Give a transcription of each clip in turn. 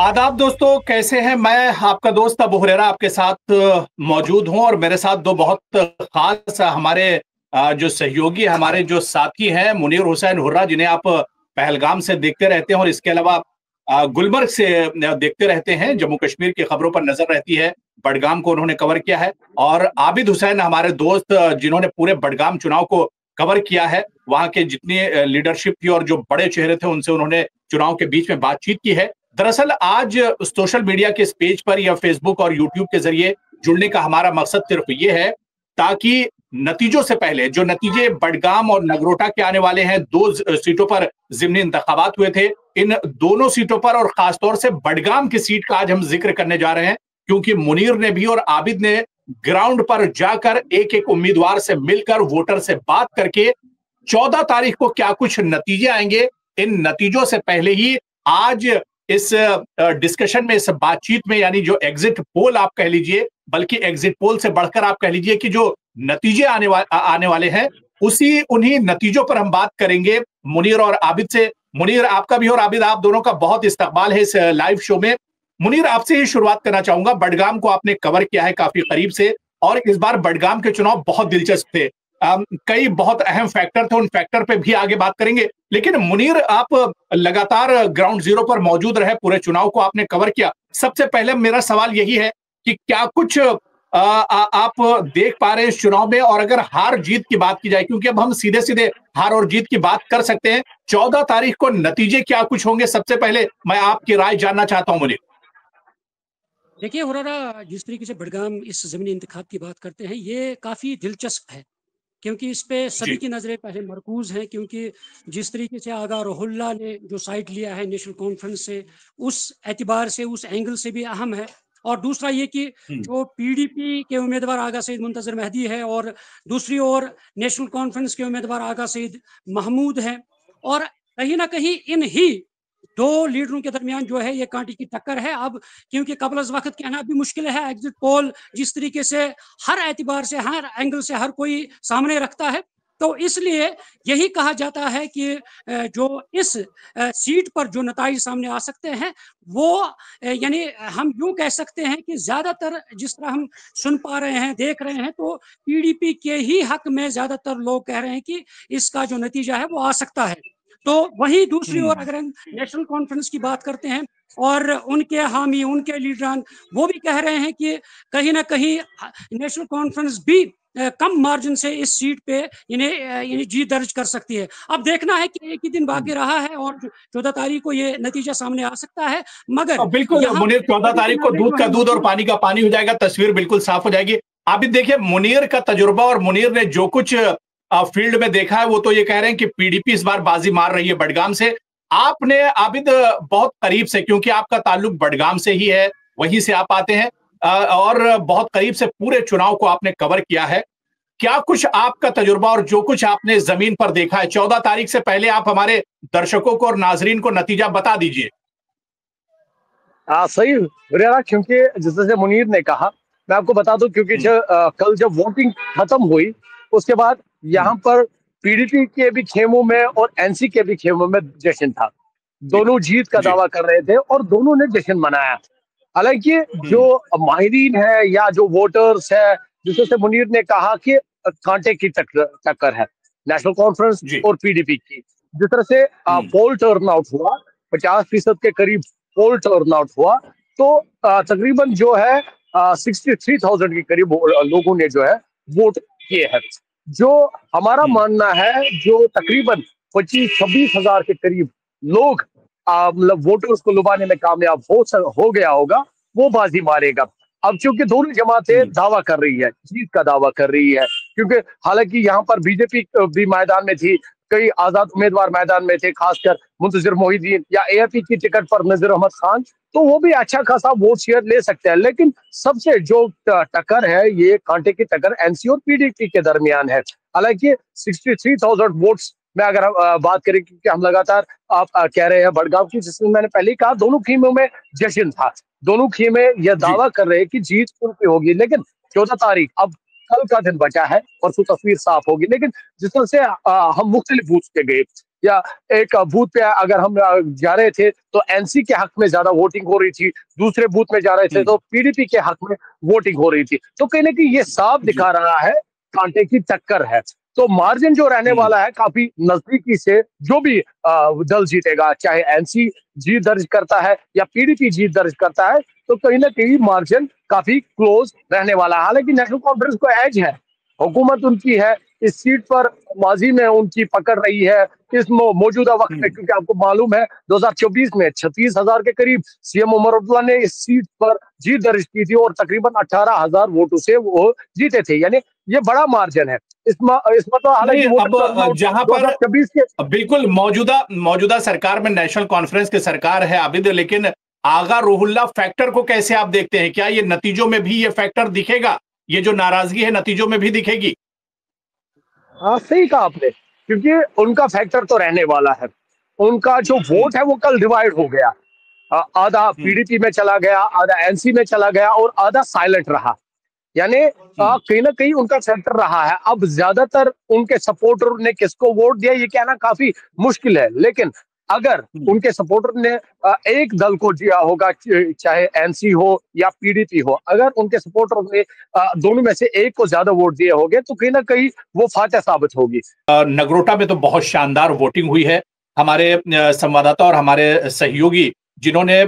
आदाब दोस्तों, कैसे हैं। मैं आपका दोस्त अबू हुरैरा आपके साथ मौजूद हूं और मेरे साथ दो बहुत खास हमारे जो सहयोगी, हमारे जो साथी हैं, मुनीर हुसैन हुर्रा, जिन्हें आप पहलगाम से देखते रहते हैं और इसके अलावा गुलमर्ग से देखते रहते हैं। जम्मू कश्मीर की खबरों पर नजर रहती है। बडगाम को उन्होंने कवर किया है। और आबिद हुसैन हमारे दोस्त, जिन्होंने पूरे बडगाम चुनाव को कवर किया है। वहां के जितनी लीडरशिप थी और जो बड़े चेहरे थे, उनसे उन्होंने चुनाव के बीच में बातचीत की है। दरअसल आज सोशल मीडिया के इस पेज पर या फेसबुक और यूट्यूब के जरिए जुड़ने का हमारा मकसद सिर्फ ये है ताकि नतीजों से पहले, जो नतीजे बडगाम और नगरोटा के आने वाले हैं, दो सीटों पर ज़िमनी इंतखाबात हुए थे, इन दोनों सीटों पर और खासतौर से बडगाम की सीट का आज हम जिक्र करने जा रहे हैं। क्योंकि मुनीर ने भी और आबिद ने ग्राउंड पर जाकर एक एक उम्मीदवार से मिलकर, वोटर से बात करके 14 तारीख को क्या कुछ नतीजे आएंगे, इन नतीजों से पहले ही आज इस डिस्कशन में, इस बातचीत में, यानी जो एग्जिट पोल आप कह लीजिए, बल्कि एग्जिट पोल से बढ़कर आप कह लीजिए कि जो नतीजे आने वाले हैं, उन्हीं नतीजों पर हम बात करेंगे मुनीर और आबिद से। मुनीर, आपका भी और आबिद, आप दोनों का बहुत इस्तकबाल है इस लाइव शो में। मुनीर, आपसे ही शुरुआत करना चाहूंगा। बडगाम को आपने कवर किया है काफी करीब से और इस बार बडगाम के चुनाव बहुत दिलचस्प थे। कई बहुत अहम फैक्टर थे, उन फैक्टर पे भी आगे बात करेंगे। लेकिन मुनीर, आप लगातार ग्राउंड जीरो पर मौजूद रहे, पूरे चुनाव को आपने कवर किया। सबसे पहले मेरा सवाल यही है कि क्या कुछ आप देख पा रहे हैं इस चुनाव में, और अगर हार जीत की बात की जाए, क्योंकि अब हम सीधे सीधे हार और जीत की बात कर सकते हैं, 14 तारीख को नतीजे क्या कुछ होंगे, सबसे पहले मैं आपकी राय जानना चाहता हूं मुनीर। देखिए हुररा, जिस तरीके से बडगाम इस ज़मीनी इंतखाब की बात करते हैं, ये काफ़ी दिलचस्प है, क्योंकि इस पे सभी जी। की नज़रें पहले मरकूज़ हैं। क्योंकि जिस तरीके से आगा रुहुल्लाह ने जो साइड लिया है नेशनल कॉन्फ्रेंस से, उस एतबार से, उस एंगल से भी अहम है। और दूसरा ये कि हम्म। जो पीडीपी के उम्मीदवार आगा सईद मुंतज़र मेहदी है और दूसरी ओर नेशनल कॉन्फ्रेंस के उम्मीदवार आगा सईद महमूद हैं। और कहीं न कहीं इन ही 2 लीडरों के दरमियान जो है ये कांटे की टक्कर है। अब क्योंकि कबल अज़ वक़्त कहना भी मुश्किल है, एग्ज़िट पोल जिस तरीके से हर एतबार से, हर एंगल से हर कोई सामने रखता है, तो इसलिए यही कहा जाता है कि जो इस सीट पर जो नताइज सामने आ सकते हैं, वो यानी हम यूँ कह सकते हैं कि ज़्यादातर जिस तरह हम सुन पा रहे हैं, देख रहे हैं, तो पीडीपी के ही हक में ज़्यादातर लोग कह रहे हैं कि इसका जो नतीजा है वो आ सकता है। तो वहीं दूसरी ओर हम्म। अगर हम नेशनल कॉन्फ्रेंस की बात करते हैं और उनके हामी, उनके लीडरान वो भी कह रहे हैं कि कहीं न कहीं नेशनल कॉन्फ्रेंस भी कम मार्जिन से इस सीट पे यानी जीत दर्ज कर सकती है। अब देखना है कि एक ही दिन बाकी रहा है और 14 तारीख को ये नतीजा सामने आ सकता है। मगर बिल्कुल यहाँ मुनीर, 14 सभी की तारीख को नज़रें दूध जो का है दूध और मरकूज़। पानी का पानी हो जाएगा, तस्वीर बिल्कुल साफ हो जाएगी। आप भी देखिए, मुनीर का तजुर्बा और मुनीर ने जो कुछ फील्ड में देखा है, वो तो ये कह रहे हैं कि पीडीपी इस बार बाजी मार रही है बडगाम से। आपने आबिद बहुत करीब से, क्योंकि आपका ताल्लुक बडगाम से ही है, वहीं से आप आते हैं, और बहुत करीब से पूरे चुनाव को आपने कवर किया है। क्या कुछ आपका तजुर्बा और जो कुछ आपने जमीन पर देखा है, 14 तारीख से पहले आप हमारे दर्शकों को और नाजरीन को नतीजा बता दीजिए। सही हुरैरा, क्योंकि जिस तरह से मुनीर ने कहा, मैं आपको बता दूं, क्योंकि हम्म। कल जब वोटिंग खत्म हुई, उसके बाद हम्म। यहाँ पर पीडीपी के भी खेमों में और एनसी के भी खेमों में जश्न था। जी। दोनों जीत का जी। दावा कर रहे थे और दोनों ने जश्न मनाया। हालांकि जो हम्म। माहिरीन है या जो वोटर्स है, जिस तरह से मुनीर ने कहा कि कांटे की टक्कर है नेशनल कॉन्फ्रेंस जी। और पीडीपी की। जिस तरह से हम्म। पोल टर्नआउट हुआ, 50% के करीब पोल टर्नआउट हुआ, तो तकरीबन जो है 63,000 के करीब लोगों ने जो है वोट किए हैं। जो हमारा हम्म। मानना है, जो तकरीबन 25-26 हजार के करीब लोग मतलब वोटर्स को लुभाने में कामयाब हो गया होगा, वो बाजी मारेगा। अब चूंकि दोनों जमातें हम्म। दावा कर रही है, जीत का दावा कर रही है, क्योंकि हालांकि यहाँ पर बीजेपी भी मैदान में थी, कई आजाद उम्मीदवार मैदान में थे, खासकर मुंतजिर मोहिद्दीन या एएपी की टिकट पर नजीर अहमद खान, तो वो भी अच्छा खासा वोट शेयर ले सकते हैं। लेकिन सबसे जो टक्कर है, ये कांटे की टक्कर एनसी और पीडीपी के दरमियान है। हालांकि 63,000 वोट्स में अगर हम बात करें, क्योंकि हम लगातार आप कह रहे हैं बडगाम की, जिसमें मैंने पहले ही कहा दोनों खेमों में जश्न था, दोनों खेमे यह जी। दावा कर रहे हैं कि जीत उनकी होगी। लेकिन 14 तारीख, अब कल का दिन बचा है और तो तस्वीर साफ होगी। लेकिन जिस तरह से हम मुख्तलिफ बूथ पे गए, या एक बूथ पे अगर हम जा रहे थे तो एनसी के हक में ज्यादा वोटिंग हो रही थी, दूसरे बूथ में जा रहे थे तो पीडीपी के हक में वोटिंग हो रही थी। तो कहीं ना कहीं ये साफ दिखा रहा है कांटे की टक्कर है। तो मार्जिन जो रहने वाला है काफी नजदीकी से, जो भी दल जीतेगा, चाहे एनसी जीत दर्ज करता है या पीडीपी जीत दर्ज करता है, तो कहीं ना कहीं मार्जिन काफी क्लोज रहने वाला है। हालांकि नेशनल कॉन्फ्रेंस को एज है, हुकूमत उनकी है, इस सीट पर माजी में उनकी पकड़ रही है इस मौजूदा वक्त में, क्योंकि आपको मालूम है 2024 में 36,000 के करीब सीएम उमर अब्दुल्ला ने इस सीट पर जीत दर्ज की थी और तकरीबन 18,000 वोटों से वो जीते थे। यानी ये बड़ा मार्जिन है इसमें तो हालांकि अब जहां पर 2026 के बिल्कुल मौजूदा सरकार में नेशनल कॉन्फ्रेंस की सरकार है आबिद, लेकिन आगा रूहुल्ला फैक्टर को कैसे आप देखते हैं? क्या ये नतीजों में भी ये फैक्टर दिखेगा? ये जो नाराजगी है नतीजों में भी दिखेगी? हाँ, सही कहा आपने, क्योंकि उनका फैक्टर तो रहने वाला है। उनका जो वोट है वो कल डिवाइड हो गया, आधा पीडीपी में चला गया, आधा एनसी में चला गया और आधा साइलेंट रहा। यानी कहीं ना कहीं उनका सेंटर रहा है। अब ज्यादातर उनके सपोर्टर ने किसको वोट दिया ये कहना काफी मुश्किल है, लेकिन अगर उनके सपोर्टर ने एक दल को दिया होगा, चाहे एनसी हो या पीडीपी हो, अगर उनके सपोर्टर ने दोनों में से एक को ज्यादा वोट दिए होंगे तो कहीं ना कहीं वो फातह साबित होगी। नगरोटा में तो बहुत शानदार वोटिंग हुई है। हमारे संवाददाता और हमारे सहयोगी जिन्होंने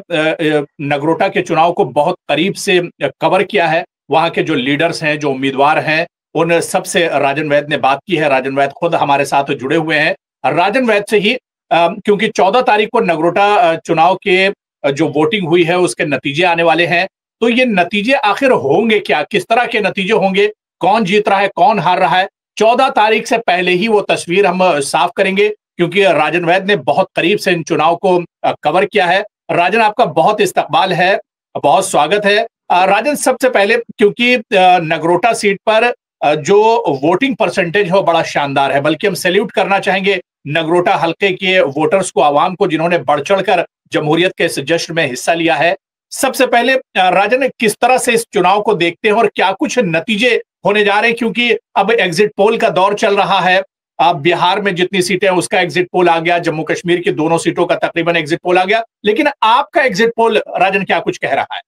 नगरोटा के चुनाव को बहुत करीब से कवर किया है, वहां के जो लीडर्स हैं, जो उम्मीदवार हैं, उन सबसे राजन वैद ने बात की है। राजन वैद खुद हमारे साथ जुड़े हुए हैं। राजन वैद से ही क्योंकि 14 तारीख को नगरोटा चुनाव के जो वोटिंग हुई है उसके नतीजे आने वाले हैं, तो ये नतीजे आखिर होंगे क्या? किस तरह के नतीजे होंगे? कौन जीत रहा है, कौन हार रहा है? 14 तारीख से पहले ही वो तस्वीर हम साफ करेंगे, क्योंकि राजन वैद ने बहुत करीब से इन चुनाव को कवर किया है। राजन, आपका बहुत इस्तकबाल है, बहुत स्वागत है। राजन, सबसे पहले क्योंकि नगरोटा सीट पर जो वोटिंग परसेंटेज है वो बड़ा शानदार है, बल्कि हम सैल्यूट करना चाहेंगे नगरोटा हल्के के वोटर्स को, आवाम को, जिन्होंने बढ़ चढ़कर जमहूरियत के इस जश्न में हिस्सा लिया है। सबसे पहले राजन, किस तरह से इस चुनाव को देखते हैं और क्या कुछ नतीजे होने जा रहे हैं? क्योंकि अब एग्जिट पोल का दौर चल रहा है। बिहार में जितनी सीटें हैं उसका एग्जिट पोल आ गया, जम्मू कश्मीर की दोनों सीटों का तकरीबन एग्जिट पोल आ गया, लेकिन आपका एग्जिट पोल राजन क्या कुछ कह रहा है?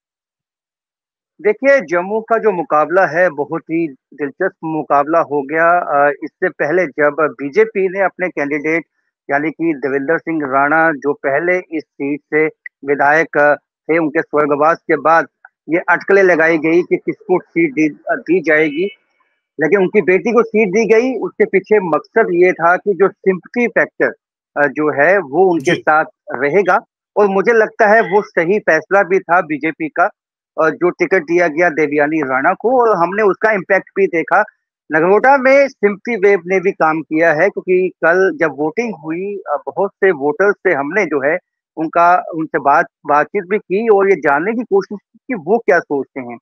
देखिए, जम्मू का जो मुकाबला है बहुत ही दिलचस्प मुकाबला हो गया। इससे पहले जब बीजेपी ने अपने कैंडिडेट यानी कि देवेंद्र सिंह राणा, जो पहले इस सीट से विधायक थे, उनके स्वर्गवास के बाद ये अटकलें लगाई गई कि किसको सीट दी जाएगी, लेकिन उनकी बेटी को सीट दी गई। उसके पीछे मकसद ये था कि जो सिंपैथी फैक्टर जो है वो उनके साथ रहेगा, और मुझे लगता है वो सही फैसला भी था बीजेपी का, जो टिकट दिया गया देवयानी राणा को, और हमने उसका इम्पैक्ट भी देखा। नगरोटा में सिंपैथी वेव ने भी काम किया है, क्योंकि कल जब वोटिंग हुई बहुत से वोटर्स से हमने जो है उनसे बातचीत भी की और ये जानने की कोशिश की कि वो क्या सोचते हैं।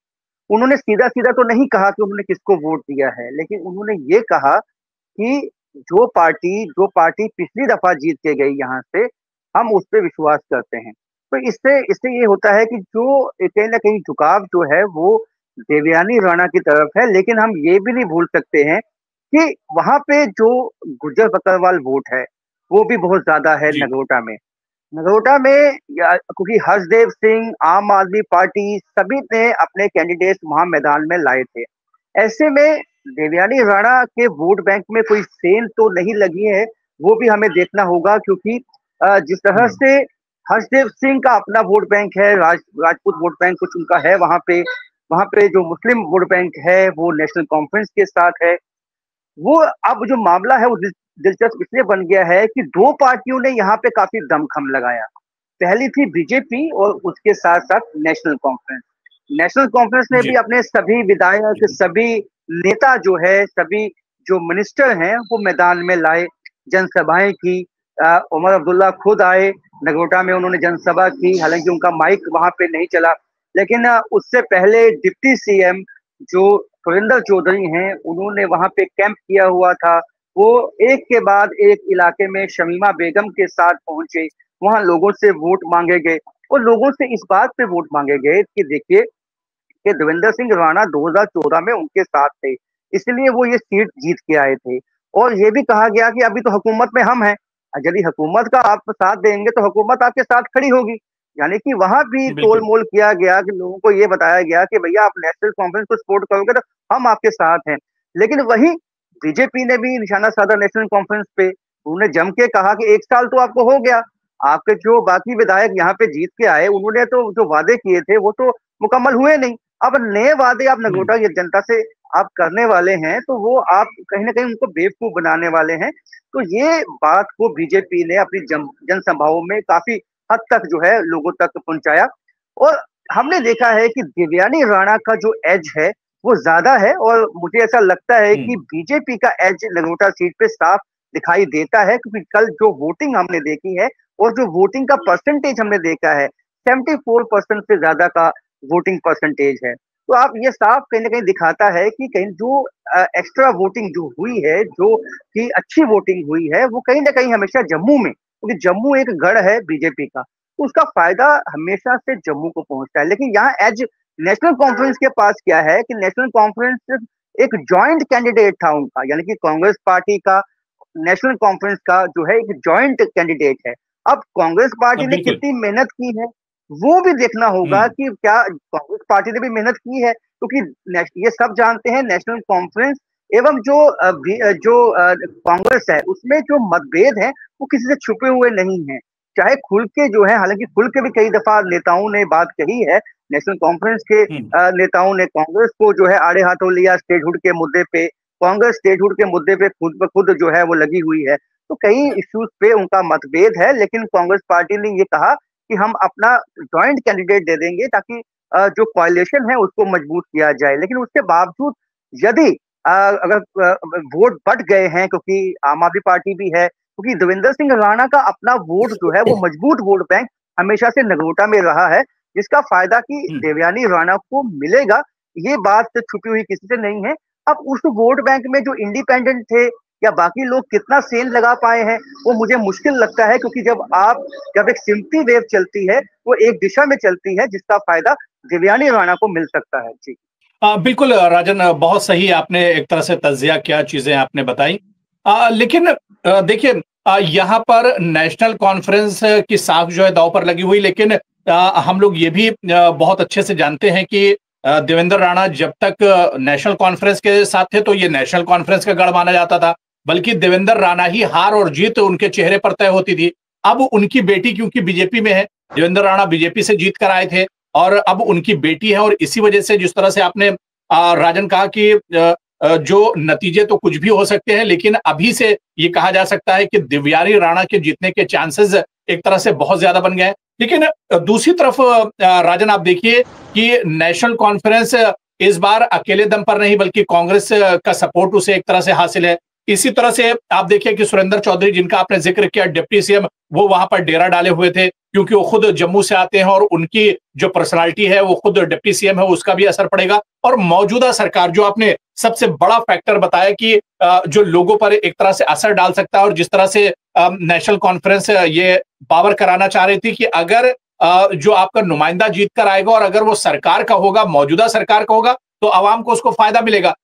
उन्होंने सीधा-सीधा तो नहीं कहा कि उन्होंने किसको वोट दिया है, लेकिन उन्होंने ये कहा कि जो पार्टी पिछली दफा जीत के गई यहाँ से, हम उस पे विश्वास करते हैं। तो इससे इससे ये होता है कि जो कहीं न कहीं झुकाव जो है वो देवयानी राणा की तरफ है, लेकिन हम ये भी नहीं भूल सकते हैं कि वहाँ पे जो गुज्जर बकरवाल वोट है, वो भी बहुत ज़्यादा है नगरोटा में। नगरोटा में क्योंकि हर्षदेव सिंह, आम आदमी पार्टी, सभी ने अपने कैंडिडेट्स वहां मैदान में लाए थे। ऐसे में देवयानी राणा के वोट बैंक में कोई सेल तो नहीं लगी है, वो भी हमें देखना होगा, क्योंकि जिस तरह से हर्षदेव सिंह का अपना वोट बैंक है, राजपूत वोट बैंक कुछ उनका है वहां पे जो मुस्लिम वोट बैंक है वो नेशनल कॉन्फ्रेंस के साथ है। वो अब जो मामला है वो दिलचस्प इसलिए बन गया है कि दो पार्टियों ने यहाँ पे काफी दमखम लगाया। पहली थी बीजेपी और उसके साथ साथ नेशनल कॉन्फ्रेंस। नेशनल कॉन्फ्रेंस ने भी अपने सभी विधायक, सभी नेता जो है, सभी जो मिनिस्टर हैं वो मैदान में लाए, जनसभाएं की। उमर अब्दुल्ला खुद आए नगरोटा में, उन्होंने जनसभा की, हालांकि उनका माइक वहां पे नहीं चला, लेकिन उससे पहले डिप्टी सीएम जो सुरेंद्र चौधरी हैं, उन्होंने वहां पे कैंप किया हुआ था। वो एक के बाद एक इलाके में शमीमा बेगम के साथ पहुंचे, वहां लोगों से वोट मांगे गए और लोगों से इस बात पे वोट मांगे गए कि देखिए कि देवेंद्र सिंह राणा 2014 में उनके साथ थे, इसलिए वो ये सीट जीत के आए थे। और ये भी कहा गया कि अभी तो हुकूमत में हम हैं, यदि हुकूमत का आप साथ देंगे तो हुकूमत आपके साथ खड़ी होगी। यानी कि वहां भी तोल मोल किया गया कि लोगों को ये बताया गया कि भैया आप नेशनल कॉन्फ्रेंस को सपोर्ट करोगे तो हम आपके साथ हैं। लेकिन वही बीजेपी ने भी निशाना साधा नेशनल कॉन्फ्रेंस पे। उन्होंने जम के कहा कि 1 साल तो आपको हो गया, आपके जो बाकी विधायक यहाँ पे जीत के आए उन्होंने तो जो वादे किए थे वो तो मुकम्मल हुए नहीं। अब नए वादे आप नगरोटा की जनता से आप करने वाले हैं तो वो आप कहीं ना कहीं उनको बेवकूफ बनाने वाले हैं। तो ये बात को बीजेपी ने अपनी जनसभाओं में काफी हद तक जो है लोगों तक पहुंचाया। और हमने देखा है कि देवयानी राणा का जो एज है वो ज्यादा है, और मुझे ऐसा लगता है कि बीजेपी का एज नगरोटा सीट पे साफ दिखाई देता है, क्योंकि कल जो वोटिंग हमने देखी है और जो वोटिंग का परसेंटेज हमने देखा है 74% से ज्यादा का वोटिंग परसेंटेज है। तो आप ये साफ कहीं ना कहीं दिखाता है कि कहीं जो एक्स्ट्रा वोटिंग जो हुई है, जो कि अच्छी वोटिंग हुई है, वो कहीं ना कहीं हमेशा जम्मू में, क्योंकि जम्मू एक गढ़ है बीजेपी का, तो उसका फायदा हमेशा से जम्मू को पहुंचता है। लेकिन यहाँ एज नेशनल कॉन्फ्रेंस के पास क्या है कि नेशनल कॉन्फ्रेंस एक जॉइंट कैंडिडेट था उनका, यानी कि कांग्रेस पार्टी का नेशनल कॉन्फ्रेंस का जो है एक जॉइंट कैंडिडेट है। अब कांग्रेस पार्टी ने कितनी मेहनत की है वो भी देखना होगा कि क्या कांग्रेस पार्टी ने भी मेहनत की है, क्योंकि ये सब जानते हैं नेशनल कॉन्फ्रेंस एवं जो कांग्रेस है उसमें जो मतभेद है वो किसी से छुपे हुए नहीं है। चाहे खुल के जो है, हालांकि खुल के भी कई दफा नेताओं ने बात कही है, नेशनल कॉन्फ्रेंस के नेताओं ने कांग्रेस को जो है आड़े हाथों लिया स्टेटहुड के मुद्दे पे। कांग्रेस स्टेटहुड के मुद्दे पे खुद ब खुद जो है वो लगी हुई है। तो कई इश्यूज पे उनका मतभेद है, लेकिन कांग्रेस पार्टी ने ये कहा कि हम अपना जॉइंट कैंडिडेट दे देंगे ताकि जो कोalition है उसको मजबूत किया जाए। लेकिन उसके बावजूद यदि अगर वोट बढ़ गए हैं, क्योंकि आम आदमी पार्टी भी है, क्योंकि देवेंद्र सिंह राणा का अपना वोट जो है वो मजबूत वोट बैंक हमेशा से नगरोटा में रहा है, जिसका फायदा कि देवयानी राणा को मिलेगा, ये बात छुपी हुई किसी से नहीं है। अब उस वोट बैंक में जो इंडिपेंडेंट थे या बाकी लोग कितना सेंध लगा पाए हैं वो मुझे मुश्किल लगता है, क्योंकि जब एक सिंपैथी वेव चलती है वो एक दिशा में चलती है जिसका फायदा देवयानी राणा को मिल सकता है। जी बिल्कुल राजन, बहुत सही आपने एक तरह से तज्जिया किया, चीजें आपने बताई। लेकिन देखिए यहाँ पर नेशनल कॉन्फ्रेंस की साख जो है दांव पर लगी हुई, लेकिन हम लोग ये भी बहुत अच्छे से जानते हैं कि देवेंद्र राणा जब तक नेशनल कॉन्फ्रेंस के साथ थे तो ये नेशनल कॉन्फ्रेंस का गढ़ माना जाता था, बल्कि देवेंद्र राणा ही हार और जीत उनके चेहरे पर तय होती थी। अब उनकी बेटी क्योंकि बीजेपी में है, देवेंद्र राणा बीजेपी से जीत कर आए थे और अब उनकी बेटी है, और इसी वजह से जिस तरह से आपने राजन कहा कि जो नतीजे तो कुछ भी हो सकते हैं, लेकिन अभी से ये कहा जा सकता है कि देवयानी राणा के जीतने के चांसेस एक तरह से बहुत ज्यादा बन गए। लेकिन दूसरी तरफ राजन आप देखिए कि नेशनल कॉन्फ्रेंस इस बार अकेले दम पर नहीं बल्कि कांग्रेस का सपोर्ट उसे एक तरह से हासिल है। इसी तरह से आप देखिए कि सुरेंद्र चौधरी, जिनका आपने जिक्र किया, डिप्टी सीएम, वो वहां पर डेरा डाले हुए थे क्योंकि वो खुद जम्मू से आते हैं और उनकी जो पर्सनालिटी है वो खुद डिप्टी सीएम है, उसका भी असर पड़ेगा। और मौजूदा सरकार, जो आपने सबसे बड़ा फैक्टर बताया कि जो लोगों पर एक तरह से असर डाल सकता है, और जिस तरह से नेशनल कॉन्फ्रेंस ये पावर कराना चाह रही थी कि अगर जो आपका नुमाइंदा जीत कर आएगा और अगर वो सरकार का होगा, मौजूदा सरकार का होगा, तो आवाम को उसको फायदा मिलेगा।